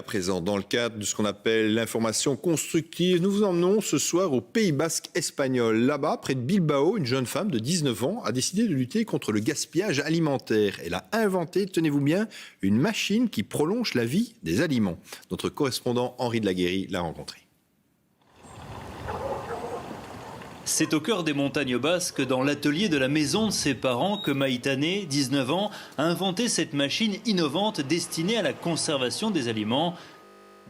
à présent, dans le cadre de ce qu'on appelle l'information constructive, nous vous emmenons ce soir au Pays Basque espagnol. Là-bas, près de Bilbao, une jeune femme de 19 ans a décidé de lutter contre le gaspillage alimentaire. Elle a inventé, tenez-vous bien, une machine qui prolonge la vie des aliments. Notre correspondant Henri de la Guéry l'a rencontré. C'est au cœur des montagnes basques, dans l'atelier de la maison de ses parents, que Maïtane, 19 ans, a inventé cette machine innovante destinée à la conservation des aliments.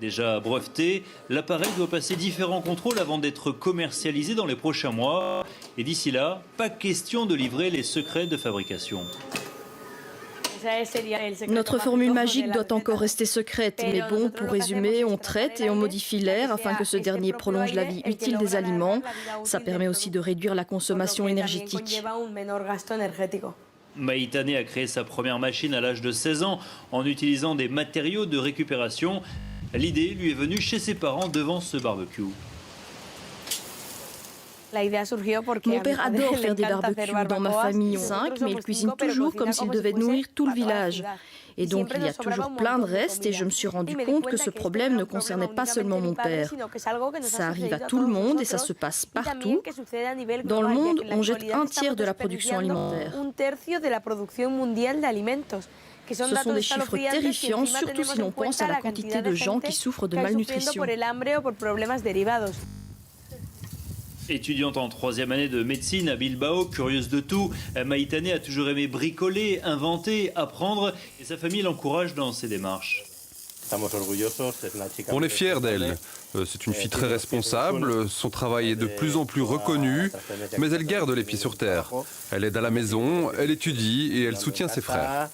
Déjà breveté, l'appareil doit passer différents contrôles avant d'être commercialisé dans les prochains mois. Et d'ici là, pas question de livrer les secrets de fabrication. Notre formule magique doit encore rester secrète, mais bon, pour résumer, on traite et on modifie l'air afin que ce dernier prolonge la vie utile des aliments. Ça permet aussi de réduire la consommation énergétique. Maïtane a créé sa première machine à l'âge de 16 ans en utilisant des matériaux de récupération. L'idée lui est venue chez ses parents devant ce barbecue. Mon père adore faire des barbecues. Dans ma famille, on 5, mais il cuisine toujours comme s'il devait nourrir tout le village. Et donc, il y a toujours plein de restes et je me suis rendu compte que ce problème ne concernait pas seulement mon père. Ça arrive à tout le monde et ça se passe partout. Dans le monde, on jette un tiers de la production alimentaire. Ce sont des chiffres terrifiants, surtout si l'on pense à la quantité de gens qui souffrent de malnutrition. Étudiante en 3e année de médecine à Bilbao, curieuse de tout, Maïtane a toujours aimé bricoler, inventer, apprendre et sa famille l'encourage dans ses démarches. On est fiers d'elle. C'est une fille très responsable, son travail est de plus en plus reconnu, mais elle garde les pieds sur terre. Elle aide à la maison, elle étudie et elle soutient ses frères.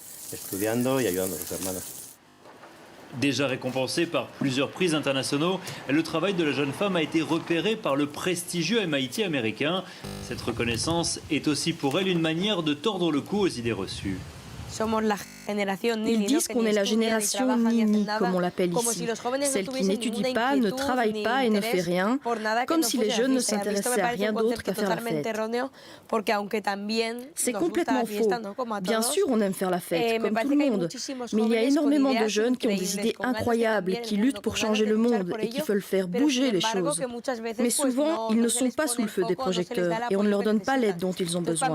Déjà récompensé par plusieurs prix internationaux, le travail de la jeune femme a été repéré par le prestigieux MIT américain. Cette reconnaissance est aussi pour elle une manière de tordre le cou aux idées reçues. Ils disent qu'on est la génération Nini, comme on l'appelle ici. Celle qui n'étudie pas, ne travaille pas et ne fait rien, comme si les jeunes ne s'intéressaient à rien d'autre qu'à faire la fête. C'est complètement faux. Bien sûr, on aime faire la fête, comme tout le monde. Mais il y a énormément de jeunes qui ont des idées incroyables et qui luttent pour changer le monde et qui veulent faire bouger les choses. Mais souvent, ils ne sont pas sous le feu des projecteurs et on ne leur donne pas l'aide dont ils ont besoin.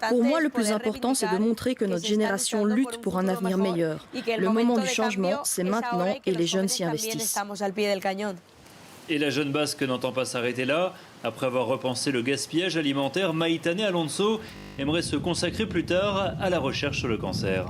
Pour moi, le plus important, c'est de montrer que notre génération lutte pour un avenir meilleur. Le moment du changement, c'est maintenant et les jeunes s'y investissent. Et la jeune basque n'entend pas s'arrêter là. Après avoir repensé le gaspillage alimentaire, Maïtane Alonso aimerait se consacrer plus tard à la recherche sur le cancer.